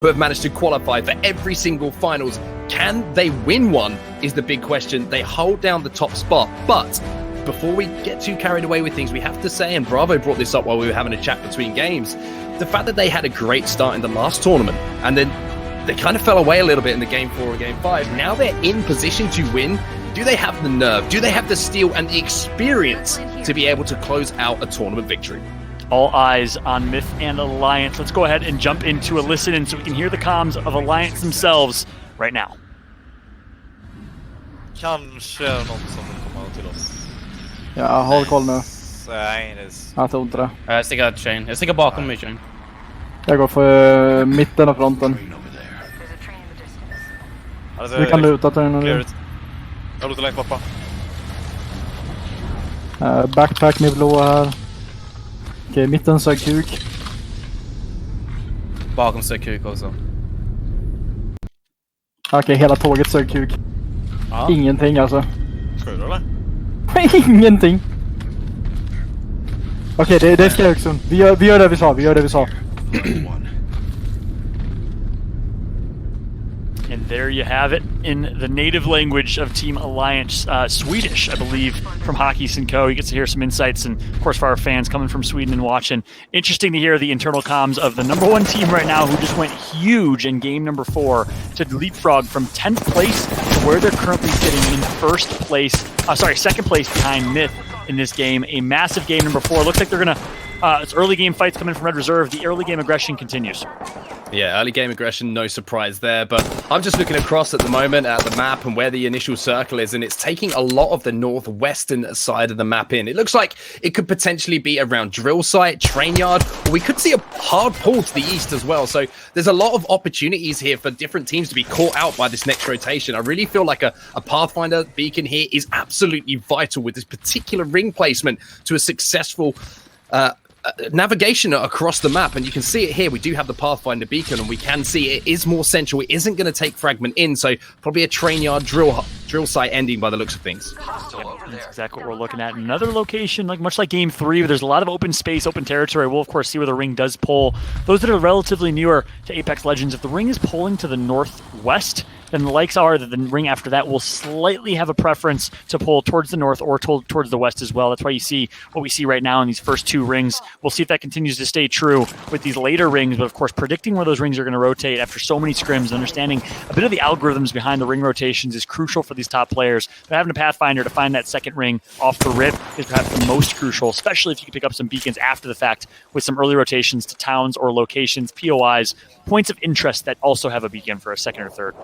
who have managed to qualify for every single finals. Can they win one is the big question. They hold down the top spot, but before we get too carried away with things, we have to say, and Bravo brought this up while we were having a chat between games, the fact that they had a great start in the last tournament, and then they kind of fell away a little bit in the Game 4 and Game 5. Now they're in position to win. Do they have the nerve? Do they have the steel and the experience to be able to close out a tournament victory? All eyes on Myth and Alliance. Let's go ahead and jump into a listen-in so we can hear the comms of Alliance themselves right now. Kanske någon som vill komma till oss. Ja, håll koll nu. Nej, Jag tror inte det. Jag sticker ut Shane. Jag sticker bakom mig Shane. Jag går för mitten av fronten. Alltså, vi kan luta till den. Jag lutar längst pappa. Backpack med blåa här. Okej, mitten sög kuk. Bakom sög kuk också. Okej, hela tåget sög kuk. Ja. Ingenting alltså. Ska du eller? Ingenting. Okej, det är Skärksund. Vi gör det vi sa. And there you have it in the native language of Team Alliance, Swedish, I believe, from Hockey Co. You get to hear some insights, and of course for our fans coming from Sweden and watching. Interesting to hear the internal comms of the #1 team right now, who just went huge in game number 4 to leapfrog from 10th place to where they're currently sitting in second place behind Myth in this game. A massive game number 4. Looks like they're gonna, it's early game fights coming from Red Reserve. The early game aggression continues. Yeah, early game aggression, no surprise there, but I'm just looking across at the moment at the map and where the initial circle is, and it's taking a lot of the northwestern side of the map in. It looks like it could potentially be around drill site, train yard, or we could see a hard pull to the east as well. So there's a lot of opportunities here for different teams to be caught out by this next rotation. I really feel like a Pathfinder beacon here is absolutely vital with this particular ring placement to a successful navigation across the map, and you can see it here. We do have the Pathfinder beacon, and we can see it is more central. It isn't going to take fragment in, so probably a train yard drill site ending by the looks of things. That's exactly what we're looking at. Another location, much like game 3, where there's a lot of open space, open territory. We'll of course see where the ring does pull. Those that are relatively newer to Apex Legends, if the ring is pulling to the northwest, then the likes are that the ring after that will slightly have a preference to pull towards the north or towards the west as well. That's why you see what we see right now in these first 2 rings. We'll see if that continues to stay true with these later rings, but of course predicting where those rings are going to rotate after so many scrims, understanding a bit of the algorithms behind the ring rotations is crucial for these top players. But having a Pathfinder to find that second ring off the rip is perhaps the most crucial, especially if you can pick up some beacons after the fact with some early rotations to towns or locations, POIs, points of interest that also have a beacon for a second or third.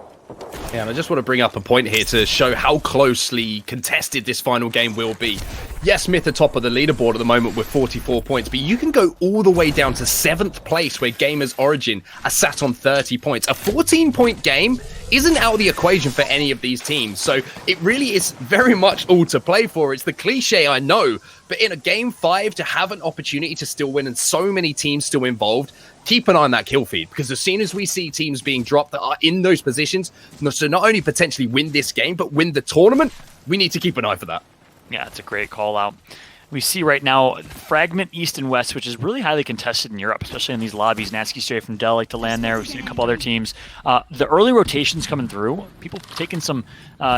Yeah, and I just want to bring up a point here to show how closely contested this final game will be. Yes, Myth are top of the leaderboard at the moment with 44 points, but you can go all the way down to 7th place where Gamers Origin are sat on 30 points. A 14-point game isn't out of the equation for any of these teams, so it really is very much all to play for. It's the cliche, I know, but in a game 5 to have an opportunity to still win and so many teams still involved, keep an eye on that kill feed, because as soon as we see teams being dropped that are in those positions, so not only potentially win this game, but win the tournament, we need to keep an eye for that. Yeah, it's a great call out. We see right now Fragment East and West, which is really highly contested in Europe, especially in these lobbies. Natsuki Stray from Dell like to land there. We've seen a couple other teams. The early rotations coming through, people taking some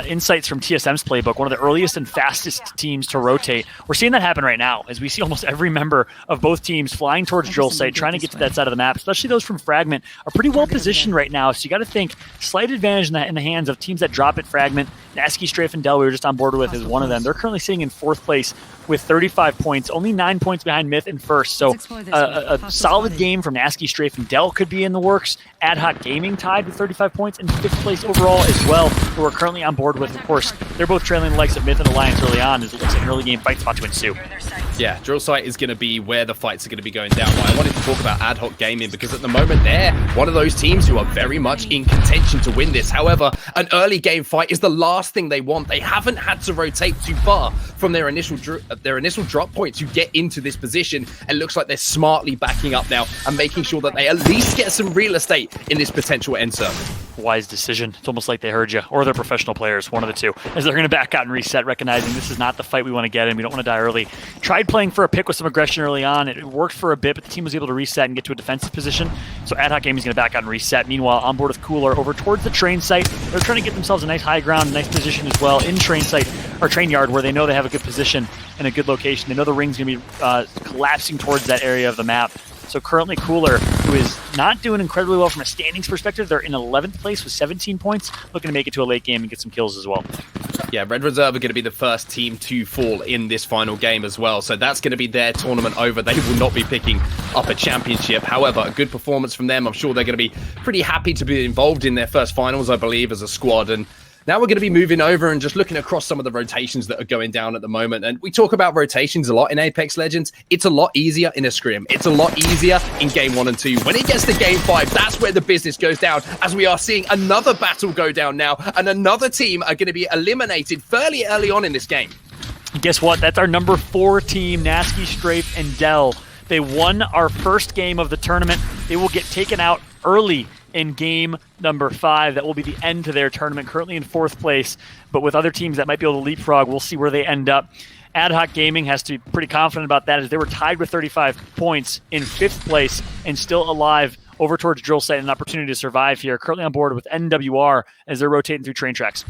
insights from TSM's playbook, one of the earliest and fastest teams to rotate. We're seeing that happen right now as we see almost every member of both teams flying towards drill site, trying to get to that side of the map, especially those from Fragment are pretty well positioned right now. So you got to think slight advantage in the hands of teams that drop at Fragment. Natsuki Stray from Dell we were just on board with is one of them. They're currently sitting in 4th place with 35 points, only 9 points behind Myth in first. So a solid game from Nasky Strafe and Dell could be in the works. Ad Hoc Gaming tied with 35 points in 5th place overall as well, who we're currently on board with. Of course, they're both trailing the likes of Myth and Alliance early on as it looks like an early game fight spot to ensue. Yeah, drill site is going to be where the fights are going to be going down. But I wanted to talk about Ad Hoc Gaming because at the moment they're one of those teams who are very much in contention to win this. However, an early game fight is the last thing they want. They haven't had to rotate too far from their initial drop point to get into this position. It looks like they're smartly backing up now and making sure that they at least get some real estate in this potential end circle. wise decision. It's almost like they heard you, or they're professional players, one of the two, as they're going to back out and reset, recognizing this is not the fight we want to get in. We don't want to die early. Tried playing for a pick with some aggression early on. It worked for a bit, but the team was able to reset and get to a defensive position. So Ad Hoc Gaming is going to back out and reset. Meanwhile, on board with Cooler over towards the train site. They're trying to get themselves a nice high ground, nice position as well in train site or train yard, where they know they have a good position and a good location. They know the ring's going to be collapsing towards that area of the map. So currently Cooler, who is not doing incredibly well from a standings perspective, they're in 11th place with 17 points, looking to make it to a late game and get some kills as well. Yeah, Red Reserve are going to be the first team to fall in this final game as well. So that's going to be their tournament over. They will not be picking up a championship. However, a good performance from them. I'm sure they're going to be pretty happy to be involved in their first finals, I believe, as a squad. And now we're going to be moving over and just looking across some of the rotations that are going down at the moment. And we talk about rotations a lot in Apex Legends. It's a lot easier in a scrim. It's a lot easier in game 1 and 2. When it gets to game 5, that's where the business goes down, as we are seeing another battle go down now, and another team are going to be eliminated fairly early on in this game. Guess what? That's our number 4 team, Nasky, Strafe, and Dell. They won our first game of the tournament. They will get taken out early in game number 5. That will be the end to their tournament, currently in 4th place, but with other teams that might be able to leapfrog, we'll see where they end up. Ad Hoc Gaming has to be pretty confident about that, as they were tied with 35 points in 5th place and still alive over towards Drill Site, an opportunity to survive here. Currently on board with NWR as they're rotating through train tracks.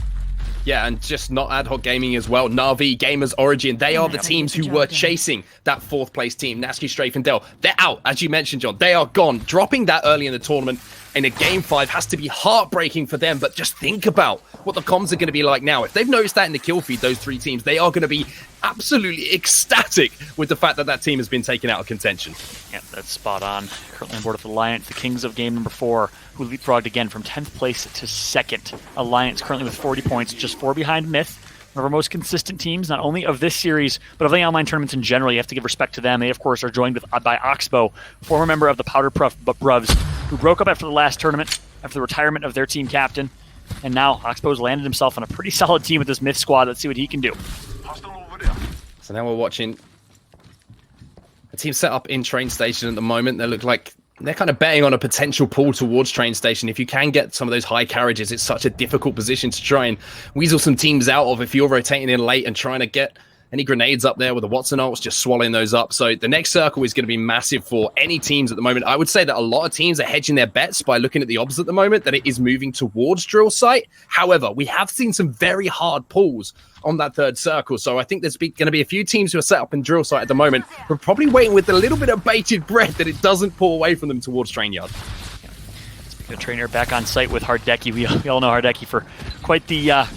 Yeah, and just not Ad Hoc Gaming as well. Na'Vi, Gamers, Origin, they are the teams who were chasing that 4th place team. Nasky, Strafe, and Dell, they're out, as you mentioned, John. They are gone. Dropping that early in the tournament in a game 5 has to be heartbreaking for them, but just think about what the comms are going to be like now. If they've noticed that in the kill feed, those 3 teams, they are going to be absolutely ecstatic with the fact that that team has been taken out of contention. Yep, that's spot on. Currently on board with Alliance, the kings of game number 4, who leapfrogged again from 10th place to 2nd. Alliance currently with 40 points, just 4 behind Myth. One of our most consistent teams, not only of this series, but of the online tournaments in general. You have to give respect to them. They, of course, are joined by Oxbow, former member of the Powder Puff Bruvs, who broke up after the last tournament, after the retirement of their team captain. And now Oxbow's landed himself on a pretty solid team with this Myth squad. Let's see what he can do. So now we're watching a team set up in train station at the moment. They look like they're kind of betting on a potential pull towards train station. If you can get some of those high carriages, it's such a difficult position to try and weasel some teams out of if you're rotating in late and trying to get any grenades up there with the Watson ults, just swallowing those up. So the next circle is going to be massive for any teams at the moment. I would say that a lot of teams are hedging their bets by looking at the odds at the moment, that it is moving towards drill site. However, we have seen some very hard pulls on that 3rd circle. So I think there's going to be a few teams who are set up in drill site at the moment. We're probably waiting with a little bit of bated breath that it doesn't pull away from them towards train yard. Speaking of trainer, back on site with Hardecki. We all know Hardecki for quite the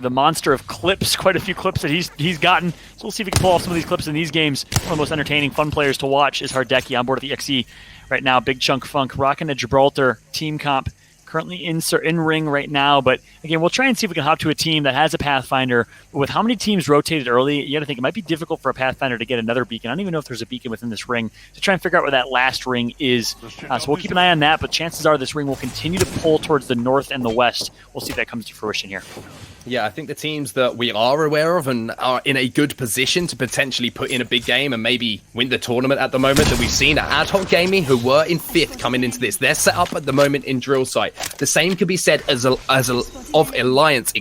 monster of clips, quite a few clips that he's gotten. So we'll see if we can pull off some of these clips in these games. One of the most entertaining, fun players to watch is Hardecki on board at the XE right now. Big Chunk Funk rocking a Gibraltar team comp. Currently in ring right now, but again, we'll try and see if we can hop to a team that has a Pathfinder. But with how many teams rotated early, you got to think it might be difficult for a Pathfinder to get another beacon. I don't even know if there's a beacon within this ring, to try and figure out where that last ring is. So we'll keep an eye on that, but chances are this ring will continue to pull towards the north and the west. We'll see if that comes to fruition here. Yeah, I think the teams that we are aware of and are in a good position to potentially put in a big game and maybe win the tournament at the moment that we've seen are Ad Hoc Gaming, who were in 5th coming into this. They're set up at the moment in drill site. The same could be said of Alliance,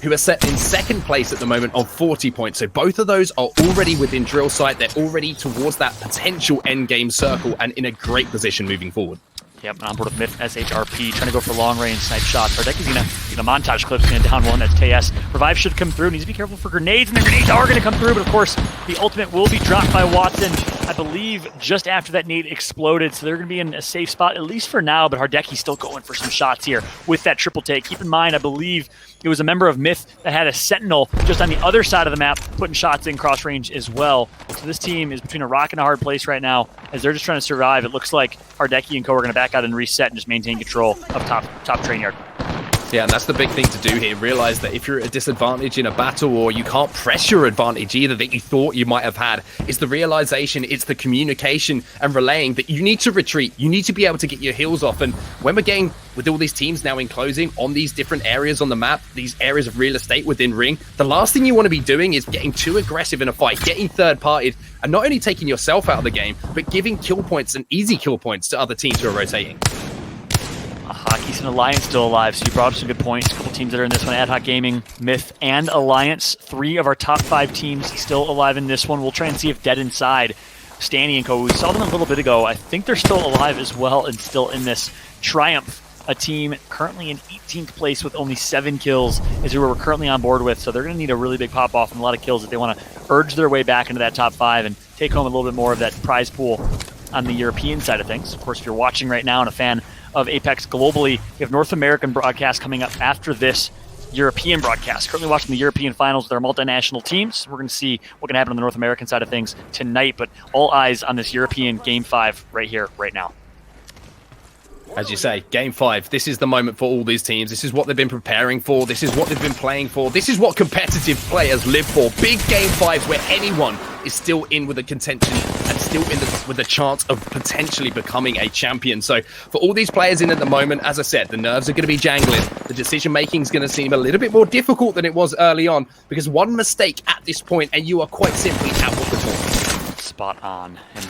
who are set in 2nd place at the moment on 40 points. So both of those are already within drill site. They're already towards that potential end game circle and in a great position moving forward. Yep, on board with Myth SHRP, trying to go for long-range snipe shots. Hardecki's going to montage clips, going to down one. That's TS. Revive should come through. Needs to be careful for grenades, and the grenades are going to come through. But, of course, the ultimate will be dropped by Watson, I believe, just after that nade exploded. So they're going to be in a safe spot, at least for now. But Hardecki's still going for some shots here with that triple take. Keep in mind, I believe it was a member of Myth that had a Sentinel just on the other side of the map, putting shots in cross range as well. So this team is between a rock and a hard place right now, as they're just trying to survive. It looks like Hardecki and co are going to back out and reset and just maintain control of top train yard. Yeah, and that's the big thing to do here. Realize that if you're at a disadvantage in a battle, or you can't press your advantage either that you thought you might have had, it's the realization, it's the communication and relaying that you need to retreat. You need to be able to get your heels off. And when we're getting with all these teams now enclosing on these different areas on the map, these areas of real estate within ring, the last thing you want to be doing is getting too aggressive in a fight, getting third-partied, and not only taking yourself out of the game, but giving kill points and easy kill points to other teams who are rotating. Aha East and Alliance still alive, so you brought up some good points. A couple teams that are in this one, Ad Hoc Gaming, Myth, and Alliance. 3 of our top 5 teams still alive in this one. We'll try and see if Dead Inside, Stanny and Co. We saw them a little bit ago. I think they're still alive as well and still in this. Triumph, a team currently in 18th place with only 7 kills, is who we're currently on board with. So they're going to need a really big pop-off and a lot of kills if they want to urge their way back into that top 5 and take home a little bit more of that prize pool on the European side of things. Of course, if you're watching right now and a fan of Apex globally, we have North American broadcast coming up after this European broadcast. Currently watching the European finals with our multinational teams. We're going to see what can happen on the North American side of things tonight, but all eyes on this European Game 5 right here, right now. As you say, Game 5, this is the moment for all these teams. This is what they've been preparing for. This is what they've been playing for. This is what competitive players live for. Big Game 5s where anyone is still in with a contention and still in with a chance of potentially becoming a champion. So for all these players in at the moment, as I said, the nerves are going to be jangling. The decision-making is going to seem a little bit more difficult than it was early on, because one mistake at this point and you are quite simply out of the tournament. Spot on. And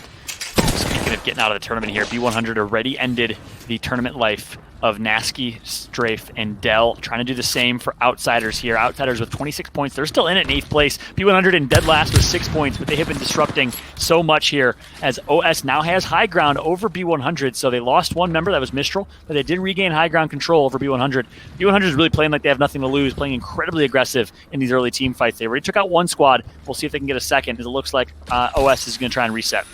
speaking of getting out of the tournament here, B100 already ended the tournament life of Nasky, Strafe, and Dell. Trying to do the same for Outsiders here. Outsiders with 26 points. They're still in it in 8th place. B100 in dead last with 6 points, but they have been disrupting so much here as OS now has high ground over B100. So they lost one member, that was Mistral, but they did regain high ground control over B100. B100 is really playing like they have nothing to lose, playing incredibly aggressive in these early team fights. They already took out one squad. We'll see if they can get a second, as it looks like OS is going to try and reset.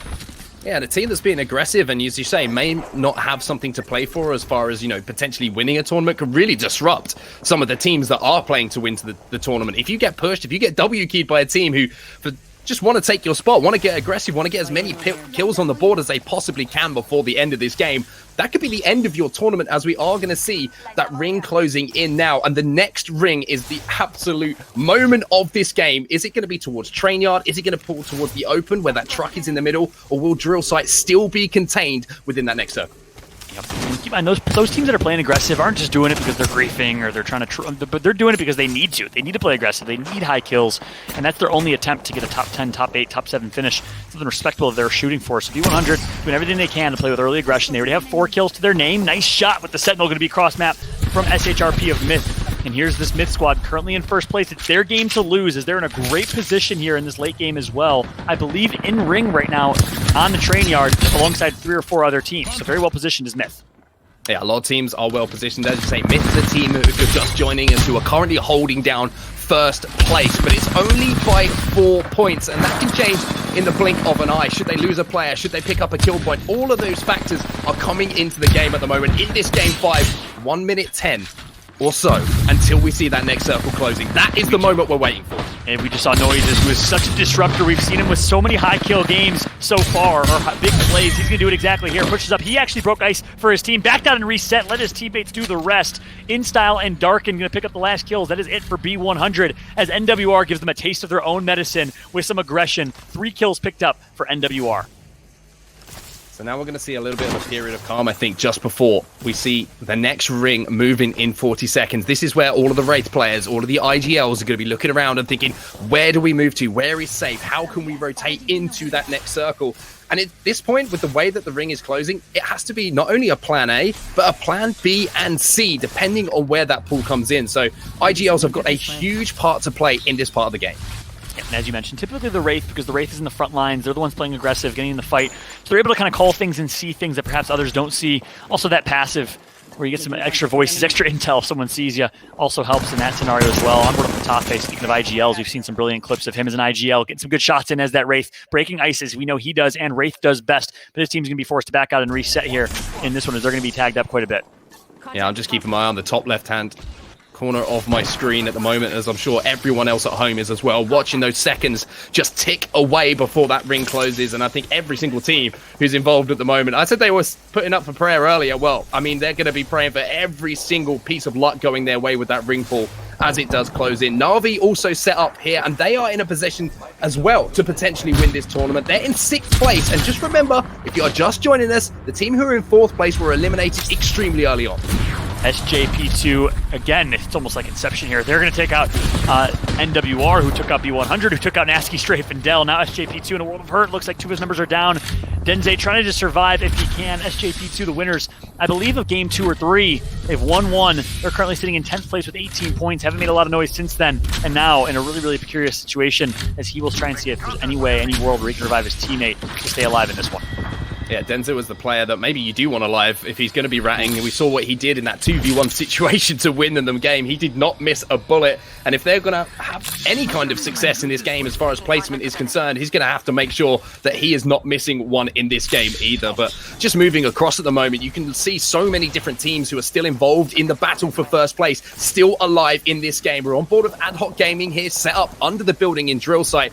Yeah, and a team that's being aggressive and, as you say, may not have something to play for as far as, you know, potentially winning a tournament could really disrupt some of the teams that are playing to win to the tournament. If you get pushed, if you get W-keyed by a team who just want to take your spot, want to get aggressive, want to get as many kills on the board as they possibly can before the end of this game, that could be the end of your tournament, as we are going to see that ring closing in now. And the next ring is the absolute moment of this game. Is it going to be towards train yard? Is it going to pull towards the open where that truck is in the middle? Or will drill site still be contained within that next circle? Yep. And keep in mind, those teams that are playing aggressive aren't just doing it because they're griefing or they're trying to, but they're doing it because they need to. They need to play aggressive. They need high kills, and that's their only attempt to get a top 10, top 8, top 7 finish. Something respectable they're shooting for. So B100 doing everything they can to play with early aggression. They already have 4 kills to their name. Nice shot with the Sentinel going to be cross map from SHRP of Myth. And here's this Myth squad currently in first place. It's their game to lose, as they're in a great position here in this late game as well. I believe in ring right now on the train yard alongside 3 or 4 other teams. So very well positioned is Myth. Yeah, a lot of teams are well positioned. As you say, Myth is a team, if you're just joining us, who are currently holding down first place, but it's only by 4 points, and that can change in the blink of an eye. Should they lose a player? Should they pick up a kill point? All of those factors are coming into the game at the moment. In this game 5, 1 minute 10 or so until we see that next circle closing. That is the moment we're waiting for. And we just saw Noises, who is such a disruptor. We've seen him with so many high kill games so far, or big plays. He's going to do it exactly here. Pushes up. He actually broke ice for his team. Backed out and reset. Let his teammates do the rest. InStyle and Darken going to pick up the last kills. That is it for B100, as NWR gives them a taste of their own medicine with some aggression. 3 kills picked up for NWR. So now we're going to see a little bit of a period of calm, I think, just before we see the next ring moving in 40 seconds. This is where all of the Wraith players, all of the IGLs are going to be looking around and thinking, where do we move to? Where is safe? How can we rotate into that next circle? And at this point, with the way that the ring is closing, it has to be not only a plan A, but a plan B and C, depending on where that pool comes in. So IGLs have got a huge part to play in this part of the game. And as you mentioned, typically the Wraith, because the Wraith is in the front lines, they're the ones playing aggressive, getting in the fight. So they're able to kind of call things and see things that perhaps others don't see. Also that passive, where you get some extra voices, extra intel if someone sees you, also helps in that scenario as well. Onward up the top phase, speaking of IGLs, we've seen some brilliant clips of him as an IGL, getting some good shots in as that Wraith, breaking ices. We know he does, and Wraith does best, but his team's going to be forced to back out and reset here in this one, as they're going to be tagged up quite a bit. Yeah, I'm just keeping my eye on the top left-hand corner of my screen at the moment, as I'm sure everyone else at home is as well, watching those seconds just tick away before that ring closes. And I think every single team who's involved at the moment, I said they were putting up for prayer earlier. Well, I mean, they're going to be praying for every single piece of luck going their way with that ring pull as it does close in. Na'Vi also set up here, and they are in a position as well to potentially win this tournament. They're in 6th place, and just remember, if you are just joining us, the team who are in 4th place were eliminated extremely early on. SJP2, again, it's almost like Inception here. They're going to take out NWR, who took out B100, who took out Nasky, Strafe, and Dell. Now SJP2 in a world of hurt. Looks like 2 of his members are down. Denze trying to just survive if he can. SJP2, the winners, I believe, of game 2 or 3. They've won 1. They're currently sitting in 10th place with 18 points. Haven't made a lot of noise since then. And now in a really, really precarious situation as he will try and see if there's any way, any world where he can revive his teammate to stay alive in this one. Yeah, Denzel was the player that maybe you do want alive if he's going to be ratting. We saw what he did in that 2v1 situation to win them game. He did not miss a bullet. And if they're going to have any kind of success in this game as far as placement is concerned, he's going to have to make sure that he is not missing one in this game either. But just moving across at the moment, you can see so many different teams who are still involved in the battle for first place, still alive in this game. We're on board with Ad Hoc Gaming here, set up under the building in Drill Site.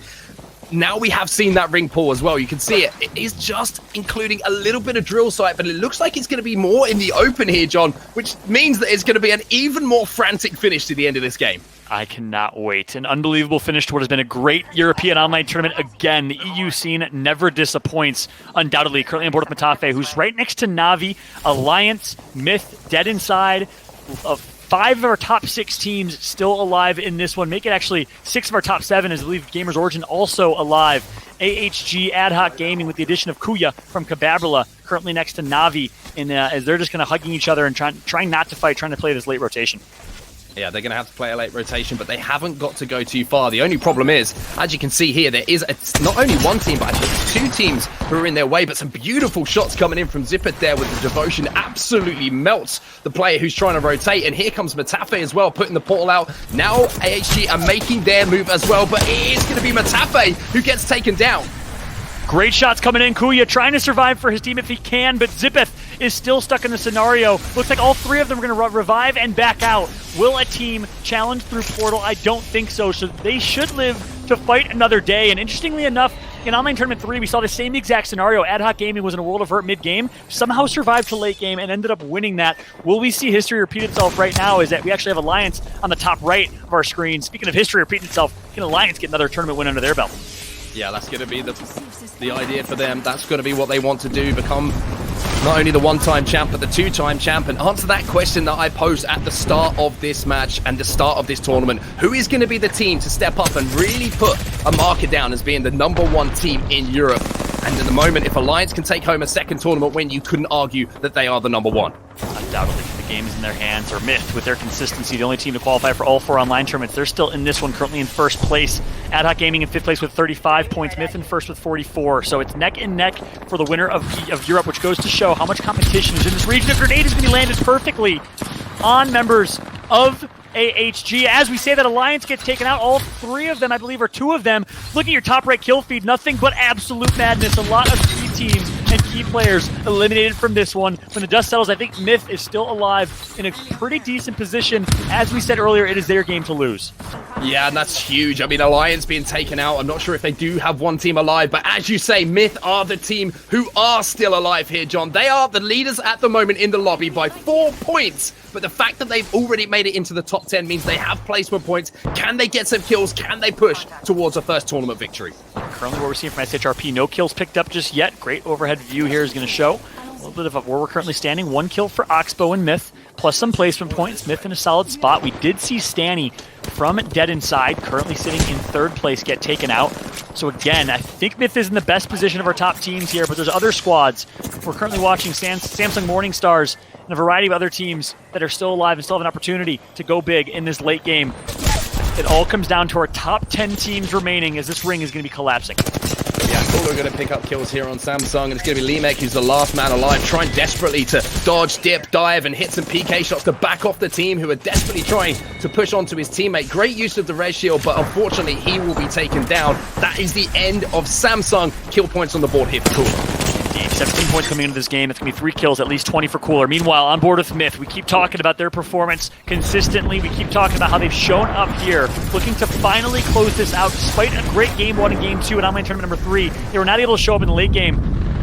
Now we have seen that ring pull as well. You can see it. It is just including a little bit of Drill Site, but it looks like it's going to be more in the open here, John, which means that it's going to be an even more frantic finish to the end of this game. I cannot wait. An unbelievable finish to what has been a great European online tournament. Again, the EU scene never disappoints, undoubtedly. Currently on board with Matafe, who's right next to Navi, Alliance, Myth, Dead Inside, of 5 of our top 6 teams still alive in this one. Make it actually 6 of our top 7, as I believe Gamers Origin also alive. AHG Ad Hoc Gaming with the addition of Kuya from Kababrala, currently next to Navi, as they're just kind of hugging each other and trying not to fight, trying to play this late rotation. Yeah, they're going to have to play a late rotation, but they haven't got to go too far. The only problem is, as you can see here, there is not only one team, but actually 2 teams who are in their way, but some beautiful shots coming in from Zippet there with the devotion. Absolutely melts the player who's trying to rotate, and here comes Matafe as well, putting the portal out. Now AHG are making their move as well, but it is going to be Matafe who gets taken down. Great shots coming in. Kuya trying to survive for his team if he can, but Zippeth is still stuck in the scenario. Looks like all 3 of them are going to revive and back out. Will a team challenge through portal? I don't think so. So they should live to fight another day. And interestingly enough, in Online Tournament 3, we saw the same exact scenario. Ad Hoc Gaming was in a World of Hurt mid-game, somehow survived to late game, and ended up winning that. Will we see history repeat itself right now? Is that we actually have Alliance on the top right of our screen. Speaking of history repeating itself, can Alliance get another tournament win under their belt? Yeah, that's going to be the idea for them. That's going to be what they want to do, become not only the one-time champ, but the 2-time champ, and answer that question that I posed at the start of this match and the start of this tournament. Who is going to be the team to step up and really put a marker down as being the #1 team in Europe? And at the moment, if Alliance can take home a second tournament win, you couldn't argue that they are the #1. Undoubtedly, the game is in their hands, or Myth, with their consistency, the only team to qualify for all 4 online tournaments. They're still in this one, currently in first place. Ad Hoc Gaming in 5th place with 35 points, Myth in first with 44. So it's neck and neck for the winner of Europe, which goes to show how much competition is in this region. A grenade is going to be landed perfectly on members of AHG. As we say that Alliance gets taken out, all 3 of them, I believe, or 2 of them. Look at your top right kill feed, nothing but absolute madness. A lot of key teams and key players eliminated from this one. When the dust settles, I think Myth is still alive in a pretty decent position. As we said earlier, it is their game to lose. Yeah, and that's huge. I mean, Alliance being taken out, I'm not sure if they do have one team alive, but as you say, Myth are the team who are still alive here, John. They are the leaders at the moment in the lobby by 4 points, but the fact that they've already made it into the top 10 means they have placement points. Can they get some kills? Can they push towards a first tournament victory? Currently what we're seeing from SHRP, no kills picked up just yet. Great overhead view here is going to show a little bit of where we're currently standing. 1 kill for Oxbow and Myth, plus some placement points. Myth in a solid spot. We did see Stanny from Dead Inside, currently sitting in 3rd place, get taken out. So again, I think Myth is in the best position of our top teams here, but there's other squads. We're currently watching Samsung Morning Stars and a variety of other teams that are still alive and still have an opportunity to go big in this late game. It all comes down to our top 10 teams remaining as this ring is going to be collapsing. Yeah, Cooler going to pick up kills here on Samsung, and it's going to be Limek who's the last man alive, trying desperately to dodge, dip, dive, and hit some PK shots to back off the team who are desperately trying to push onto his teammate. Great use of the red shield, but unfortunately he will be taken down. That is the end of Samsung. Kill points on the board here for Cooler. 17 points coming into this game. It's going to be 3 kills, at least 20 for Cooler. Meanwhile, on board with Myth, we keep talking about their performance consistently. We keep talking about how they've shown up here, looking to finally close this out. Despite a great game 1 and game 2 in online tournament number 3, they were not able to show up in the late game.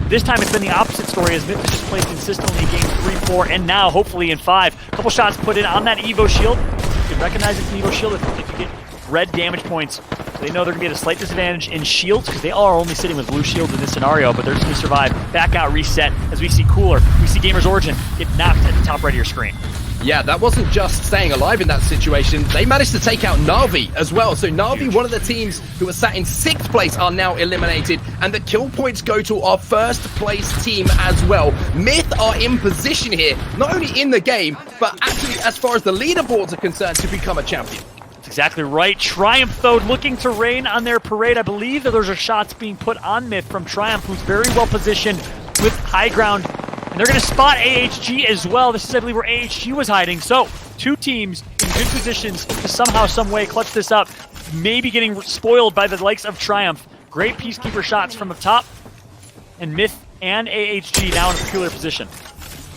This time it's been the opposite story, as Myth has just played consistently in games 3, 4, and now hopefully in 5. A couple shots put in on that Evo shield. You can recognize it's an Evo shield if you get red damage points. They know they're going to be at a slight disadvantage in shields because they are only sitting with blue shields in this scenario, but they're just going to survive. Back out, reset, as we see Cooler. We see Gamers Origin get knocked at the top right of your screen. Yeah, that wasn't just staying alive in that situation. They managed to take out Na'Vi as well. So Na'Vi, one of the teams who were sat in 6th place, are now eliminated. And the kill points go to our 1st place team as well. Myth are in position here, not only in the game, but actually as far as the leaderboards are concerned, to become a champion. That's exactly right. Triumph, though, looking to rain on their parade. I believe that those are shots being put on Myth from Triumph, who's very well positioned with high ground. And they're going to spot AHG as well. This is, I believe, where AHG was hiding. So, 2 teams in good positions to somehow, some way clutch this up. Maybe getting spoiled by the likes of Triumph. Great Peacekeeper shots from the top. And Myth and AHG now in a peculiar position.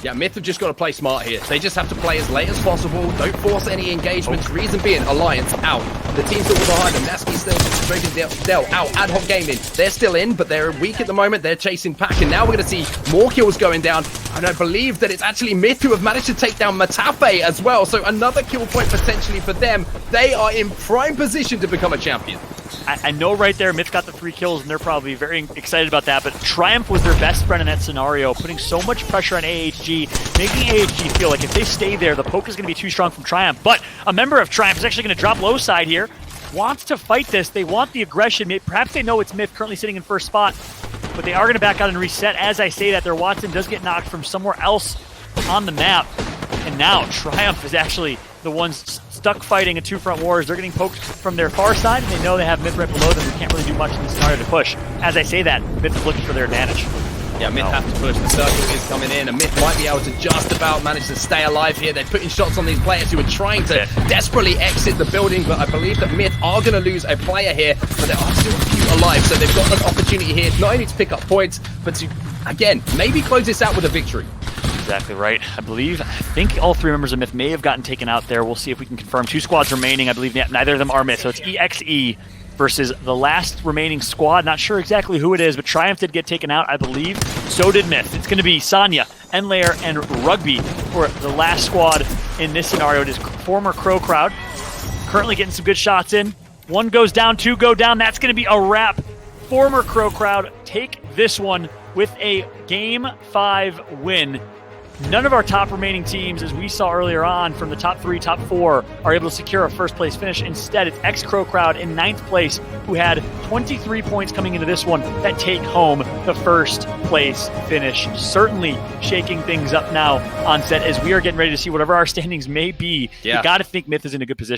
Yeah, Myth have just got to play smart here. They just have to play as late as possible. Don't force any engagements. Reason being, Alliance out. The teams that were behind them, Nasky still, Dragon Dell out. Ad Hoc Gaming, they're still in, but they're weak at the moment. They're chasing Pack, and now we're going to see more kills going down. And I believe that it's actually Myth who have managed to take down Matafe as well. So another kill point potentially for them. They are in prime position to become a champion. I know right there, Myth got the 3 kills, and they're probably very excited about that, but Triumph was their best friend in that scenario, putting so much pressure on AHG, making AHG feel like if they stay there, the poke is going to be too strong from Triumph. But a member of Triumph is actually going to drop low side here, wants to fight this. They want the aggression. Perhaps they know it's Myth currently sitting in 1st spot, but they are going to back out and reset. As I say that, their Watson does get knocked from somewhere else on the map, and now Triumph is actually the ones stuck fighting a 2-front wars. They're getting poked from their far side, and they know they have Myth right below them. They can't really do much in this scenario to push. As I say that, Myth is looking for their advantage. Yeah, Myth have to push. The circle is coming in, and Myth might be able to just about manage to stay alive here. They're putting shots on these players who are trying to desperately exit the building, but I believe that Myth are going to lose a player here, but there are still a few alive, so they've got an opportunity here not only to pick up points, but to, again, maybe close this out with a victory. Exactly right. I think all 3 members of Myth may have gotten taken out there. We'll see if we can confirm. 2 squads remaining. I believe neither of them are Myth, so it's EXE versus the last remaining squad. Not sure exactly who it is, but Triumph did get taken out, I believe. So did Myth. It's going to be Sanya, Enlayer, and Rugby for the last squad in this scenario. It is former Crow Crowd. Currently getting some good shots in. 1 goes down, 2 go down. That's going to be a wrap. Former Crow Crowd take this one with a Game 5 win. None of our top remaining teams, as we saw earlier on from the top 3, top 4, are able to secure a 1st place finish. Instead, it's ex-Crow Crowd in 9th place, who had 23 points coming into this one, that take home the 1st place finish. Certainly shaking things up now on set as we are getting ready to see whatever our standings may be. Yeah. You got to think Myth is in a good position.